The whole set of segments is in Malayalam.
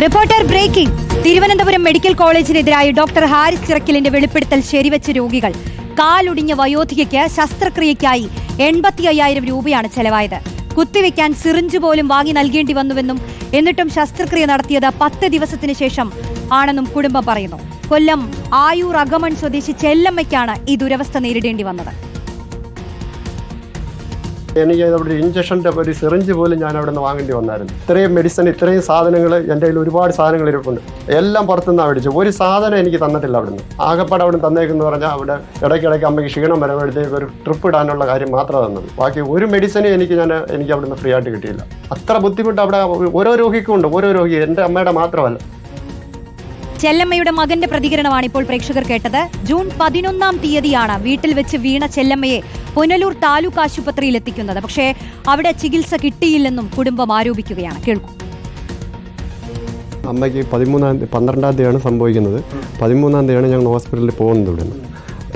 Reporter breaking. തിരുവനന്തപുരം മെഡിക്കൽ കോളേജിനെതിരായ ഡോക്ടർ ഹാരിസ് ചിറക്കലിന്റെ വെളിപ്പെടുത്തൽ ശരിവെച്ച രോഗികൾ. കാലൊടിഞ്ഞ വയോധികയ്ക്ക് ശസ്ത്രക്രിയയ്ക്കായി 85,000 രൂപയാണ് ചെലവായത്. കുത്തിവെക്കാൻ സിറിഞ്ച് പോലും വാങ്ങി നൽകേണ്ടി വന്നുവെന്നും എന്നിട്ടും ശസ്ത്രക്രിയ നടത്തിയത് 10 ദിവസത്തിന് ശേഷം ആണെന്നും കുടുംബം പറയുന്നു. കൊല്ലം ആയൂർ അഗമൺ സ്വദേശി ചെല്ലമ്മയ്ക്കാണ് ഈ ദുരവസ്ഥ നേരിടേണ്ടി വന്നത്. എനിക്ക് അവിടെ ഇഞ്ചക്ഷൻ്റെ ഒരു സിറിഞ്ച് പോലും ഞാൻ അവിടെ നിന്ന് വാങ്ങേണ്ടി വന്നായിരുന്നു. ഇത്രയും മെഡിസിൻ, ഇത്രയും സാധനങ്ങൾ എൻ്റെ കയ്യിൽ ഒരുപാട് സാധനങ്ങൾ ഇരിപ്പുണ്ട്. എല്ലാം പുറത്തുനിന്നാണ് മേടിച്ചു. ഒരു സാധനം എനിക്ക് തന്നിട്ടില്ല അവിടുന്ന്. ആകപ്പാട് അവിടെ തന്നേക്കെന്ന് പറഞ്ഞാൽ അവിടെ ഇടയ്ക്കിടയ്ക്ക് അമ്മയ്ക്ക് ക്ഷീണം വരുമ്പോഴത്തേക്ക് ഒരു ട്രിപ്പ് ഇടാനുള്ള കാര്യം മാത്രമേ തന്നത്. ബാക്കി ഒരു മെഡിസിനും എനിക്ക് അവിടുന്ന് ഫ്രീ ആയിട്ട് കിട്ടിയില്ല. അത്ര ബുദ്ധിമുട്ട് അവിടെ ഓരോ രോഗിക്കും ഉണ്ട്. ഓരോ രോഗി എൻ്റെ അമ്മയുടെ മാത്രമല്ല. ചെല്ലമ്മയുടെ മകന്റെ പ്രതികരണമാണ് ഇപ്പോൾ പ്രേക്ഷകർ കേട്ടത്. ജൂൺ 11-ാം തീയതിയാണ് വീട്ടിൽ വെച്ച് വീണ ചെല്ലമ്മയെ പുനലൂർ താലൂക്ക് ആശുപത്രിയിൽ എത്തിക്കുന്നത്. പക്ഷേ അവിടെ ചികിത്സ കിട്ടിയില്ലെന്നും കുടുംബം ആരോപിക്കുകയാണ്. കേൾക്കൂ. അമ്മയ്ക്ക് 12-ാം തീയതിയാണ് സംഭവിക്കുന്നത്. 13-ാം തീയതിയാണ് ഞങ്ങൾ ഹോസ്പിറ്റലിൽ പോകുന്നത്. ഇവിടെ നിന്ന്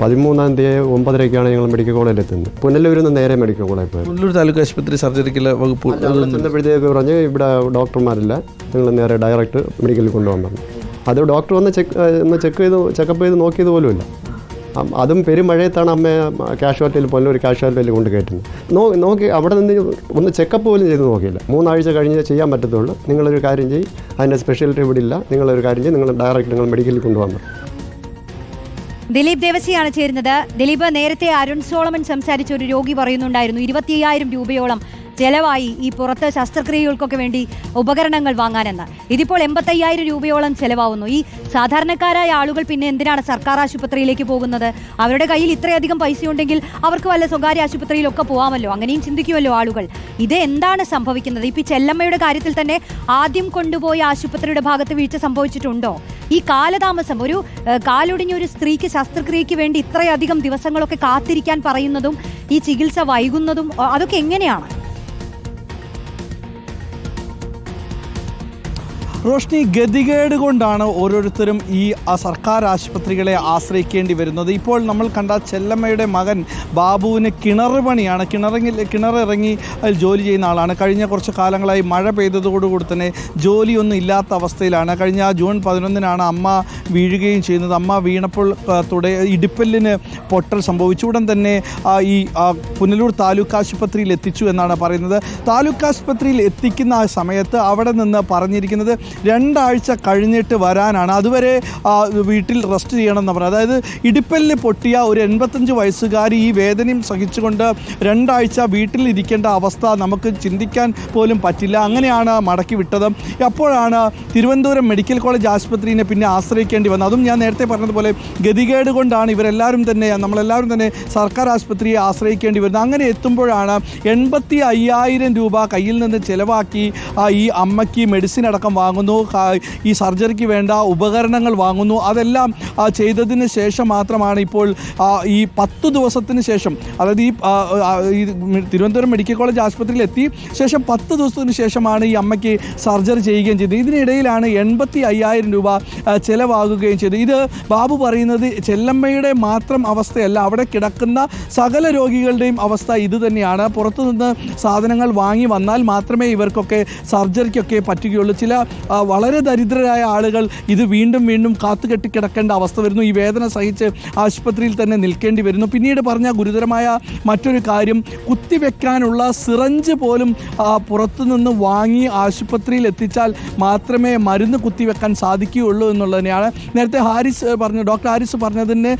13-ാം തീയതി 9:30-ക്കാണ് ഞങ്ങൾ മെഡിക്കൽ കോളേജിൽ എത്തുന്നത്. പുനലൂരിൽ നിന്ന് നേരെ മെഡിക്കൽ കോളേജിൽ പോയി. പുനലൂർ താലൂക്ക് ആശുപത്രി സർജറിക്കുള്ള വകുപ്പ് ചെന്നപ്പോഴത്തേക്ക് പറഞ്ഞ് ഇവിടെ ഡോക്ടർമാരില്ല, നിങ്ങൾ നേരെ ഡയറക്റ്റ് മെഡിക്കലിൽ കൊണ്ടുപോകാൻ പറഞ്ഞു. അത് ഡോക്ടർ വന്ന് ചെക്കപ്പ് ചെയ്ത് നോക്കിയത് പോലുമില്ല. അതും പെരുമഴയത്താണ് അമ്മയെ പുനലൂർ കാഷ്വാലിറ്റിയിൽ കൊണ്ട് കയറ്റുന്നത്. നോക്കി അവിടെ നിന്ന് ഒന്ന് ചെക്കപ്പ് പോലും ചെയ്ത് നോക്കിയില്ല. 3 ആഴ്ച കഴിഞ്ഞ് ചെയ്യാൻ പറ്റത്തുള്ളൂ. നിങ്ങളൊരു കാര്യം ചെയ്യും, അതിൻ്റെ സ്പെഷ്യാലിറ്റി ഇവിടെ ഇല്ല, നിങ്ങളൊരു കാര്യം ചെയ്യും, നിങ്ങൾ ഡയറക്റ്റ് നിങ്ങൾ മെഡിക്കലിൽ കൊണ്ടുവന്നു. ദിലീപ് ദേവസിയാണ് ചേരുന്നത്. ദിലീപ്, നേരത്തെ അരുൺ സോളമൻ സംസാരിച്ച ഒരു രോഗി പറയുന്നുണ്ടായിരുന്നു 25,000 രൂപയോളം ചെലവായി ഈ പുറത്ത് ശസ്ത്രക്രിയകൾക്കൊക്കെ വേണ്ടി ഉപകരണങ്ങൾ വാങ്ങാനെന്ന്. ഇതിപ്പോൾ 85,000 രൂപയോളം ചെലവാകുന്നു. ഈ സാധാരണക്കാരായ ആളുകൾ പിന്നെ എന്തിനാണ് സർക്കാർ ആശുപത്രിയിലേക്ക് പോകുന്നത്? അവരുടെ കയ്യിൽ ഇത്രയധികം പൈസ ഉണ്ടെങ്കിൽ അവർക്ക് വല്ല സ്വകാര്യ ആശുപത്രിയിലൊക്കെ പോകാമല്ലോ, അങ്ങനെയും ചിന്തിക്കുമല്ലോ ആളുകൾ. ഇത് എന്താണ് സംഭവിക്കുന്നത്? ഇപ്പം ചെല്ലമ്മയുടെ കാര്യത്തിൽ തന്നെ ആദ്യം കൊണ്ടുപോയ ആശുപത്രിയുടെ ഭാഗത്ത് വീഴ്ച സംഭവിച്ചിട്ടുണ്ടോ? ഈ കാലതാമസം, ഒരു കാലൊടിഞ്ഞ ഒരു സ്ത്രീക്ക് ശസ്ത്രക്രിയയ്ക്ക് വേണ്ടി ഇത്രയധികം ദിവസങ്ങളൊക്കെ കാത്തിരിക്കാൻ പറയുന്നതും ഈ ചികിത്സ വൈകുന്നതും അതൊക്കെ എങ്ങനെയാണ്? റോഷ്നി, ഗതികേട് കൊണ്ടാണ് ഓരോരുത്തരും ഈ സർക്കാർ ആശുപത്രികളെ ആശ്രയിക്കേണ്ടി വരുന്നത്. ഇപ്പോൾ നമ്മൾ കണ്ട ചെല്ലമ്മയുടെ മകൻ ബാബുവിന് കിണറുപണിയാണ്. കിണറിറങ്ങി ജോലി ചെയ്യുന്ന ആളാണ്. കഴിഞ്ഞ കുറച്ച് കാലങ്ങളായി മഴ പെയ്തതോടുകൂടി തന്നെ ജോലിയൊന്നും ഇല്ലാത്ത അവസ്ഥയിലാണ്. കഴിഞ്ഞ ജൂൺ 11-നാണ് അമ്മ വീഴുകയും ചെയ്യുന്നത്. അമ്മ വീണപ്പോൾ ഇടുപ്പല്ലിന് പൊട്ടൽ സംഭവിച്ചു. ഉടൻ തന്നെ ഈ പുനലൂർ താലൂക്ക് ആശുപത്രിയിൽ എത്തിച്ചു എന്നാണ് പറയുന്നത്. താലൂക്ക് ആശുപത്രിയിൽ എത്തിക്കുന്ന ആ സമയത്ത് അവിടെ നിന്ന് പറഞ്ഞിരിക്കുന്നത് 2 ആഴ്ച കഴിഞ്ഞിട്ട് വരാനാണ്. അതുവരെ വീട്ടിൽ റെസ്റ്റ് ചെയ്യണമെന്ന് പറഞ്ഞത്. അതായത് ഇടുപ്പലിന് പൊട്ടിയ ഒരു 85 വയസ്സുകാരി ഈ വേദനയും സഹിച്ചുകൊണ്ട് 2 ആഴ്ച വീട്ടിലിരിക്കേണ്ട അവസ്ഥ നമുക്ക് ചിന്തിക്കാൻ പോലും പറ്റില്ല. അങ്ങനെയാണ് മടക്കി വിട്ടത്. അപ്പോഴാണ് തിരുവനന്തപുരം മെഡിക്കൽ കോളേജ് ആശുപത്രിയെ പിന്നെ ആശ്രയിക്കേണ്ടി വന്നത്. അതും ഞാൻ നേരത്തെ പറഞ്ഞതുപോലെ ഗതികേട് കൊണ്ടാണ് നമ്മളെല്ലാവരും തന്നെ സർക്കാർ ആശുപത്രിയെ ആശ്രയിക്കേണ്ടി വരുന്നത്. അങ്ങനെ എത്തുമ്പോഴാണ് 85,000 രൂപ കയ്യിൽ നിന്ന് ചിലവാക്കി ഈ അമ്മയ്ക്ക് മെഡിസിൻ അടക്കം വാങ്ങുന്നു, ഈ സർജറിക്ക് വേണ്ട ഉപകരണങ്ങൾ വാങ്ങുന്നു. അതെല്ലാം ചെയ്തതിന് ശേഷം മാത്രമാണ് ഇപ്പോൾ ഈ 10 ദിവസത്തിന് ശേഷം, അതായത് ഈ തിരുവനന്തപുരം മെഡിക്കൽ കോളേജ് ആശുപത്രിയിൽ എത്തി ശേഷം 10 ദിവസത്തിന് ശേഷമാണ് ഈ അമ്മയ്ക്ക് സർജറി ചെയ്യുകയും ചെയ്തത്. ഇതിനിടയിലാണ് 85,000 രൂപ ചിലവാകുകയും ചെയ്തത്. ഇത് ബാബു പറയുന്നത് ചെല്ലമ്മയുടെ മാത്രം അവസ്ഥയല്ല, അവിടെ കിടക്കുന്ന സകല രോഗികളുടെയും അവസ്ഥ ഇത് തന്നെയാണ്. പുറത്തുനിന്ന് സാധനങ്ങൾ വാങ്ങി വന്നാൽ മാത്രമേ ഇവർക്കൊക്കെ സർജറിക്കൊക്കെ പറ്റുകയുള്ളൂ. ചില വളരെ ദരിദ്രരായ ആളുകൾ ഇത് വീണ്ടും കാത്തുകെട്ടി കിടക്കേണ്ട അവസ്ഥ വരുന്നു. ഈ വേദന സഹിച്ച് ആശുപത്രിയിൽ തന്നെ നിൽക്കേണ്ടി വരുന്നു. പിന്നീട് പറഞ്ഞ ഗുരുതരമായ മറ്റൊരു കാര്യം, കുത്തിവെക്കാനുള്ള സിറഞ്ച് പോലും പുറത്തുനിന്ന് വാങ്ങി ആശുപത്രിയിൽ എത്തിച്ചാൽ മാത്രമേ മരുന്ന് കുത്തിവെക്കാൻ സാധിക്കുകയുള്ളൂ എന്നുള്ളത് തന്നെയാണ്. നേരത്തെ ഡോക്ടർ ഹാരിസ് പറഞ്ഞതിന്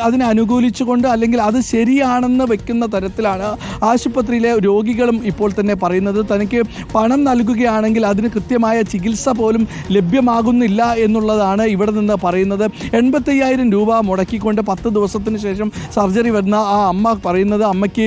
അതിനെ അനുകൂലിച്ചുകൊണ്ട്, അല്ലെങ്കിൽ അത് ശരിയാണെന്ന് വെക്കുന്ന തരത്തിലാണ് ആശുപത്രിയിലെ രോഗികളും ഇപ്പോൾ തന്നെ പറയുന്നത്. തനിക്ക് പണം നൽകുകയാണെങ്കിൽ അതിന് കൃത്യമായ ചികിത്സ പോലും ലഭ്യമാകുന്നില്ല എന്നുള്ളതാണ് ഇവിടെ നിന്ന് പറയുന്നത്. 85,000 രൂപ മുടക്കിക്കൊണ്ട് 10 ദിവസത്തിന് ശേഷം സർജറി വരുന്ന ആ അമ്മ പറയുന്നത്, അമ്മയ്ക്ക്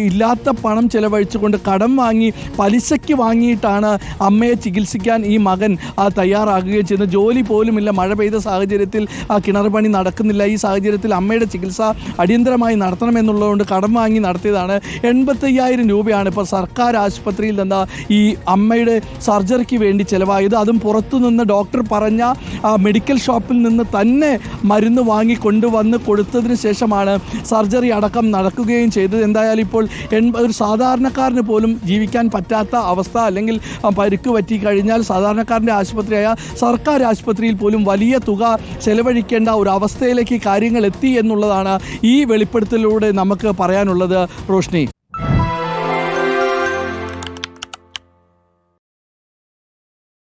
ഇല്ലാത്ത പണം ചെലവഴിച്ചുകൊണ്ട് കടം വാങ്ങി പലിശയ്ക്ക് വാങ്ങിയിട്ടാണ് അമ്മയെ ചികിത്സിക്കാൻ ഈ മകൻ തയ്യാറാകുകയും ചെയ്യുന്നത്. ജോലി പോലുമില്ല. മഴ പെയ്ത സാഹചര്യത്തിൽ കിണർ പണി നടക്കുന്നില്ല. ഈ സാഹചര്യത്തിൽ അമ്മയുടെ ചികിത്സ അടിയന്തരമായി നടത്തണമെന്നുള്ളതുകൊണ്ട് കടം വാങ്ങി നടത്തിയതാണ്. 85,000 രൂപയാണ് ഇപ്പോൾ സർക്കാർ ആശുപത്രിയിൽ നിന്ന് ഈ അമ്മയുടെ സർജറിക്ക് വേണ്ടി ചിലവായത്. അതും പുറത്തുനിന്ന് ഡോക്ടർ പറഞ്ഞ മെഡിക്കൽ ഷോപ്പിൽ നിന്ന് തന്നെ മരുന്ന് വാങ്ങി കൊണ്ടുവന്ന് കൊടുത്തതിന് ശേഷമാണ് സർജറി അടക്കം നടക്കുകയും ചെയ്തത്. എന്തായാലും ഇപ്പോൾ ഒരു സാധാരണക്കാരന് പോലും ജീവിക്കാൻ പറ്റാത്ത അവസ്ഥ, അല്ലെങ്കിൽ പരിക്ക് പറ്റി കഴിഞ്ഞാൽ സാധാരണക്കാരൻ്റെ ആശുപത്രിയായ സർക്കാർ ആശുപത്രിയിൽ പോലും വലിയ തുക ചെലവഴിക്കേണ്ട ഒരു അവസ്ഥയിലേക്ക് കാര്യങ്ങൾ എത്തി എന്നുള്ളതാണ് ഈ വെളിപ്പെടുത്തലിലൂടെ നമുക്ക് പറയാനുള്ളത്. റോഷ്നി.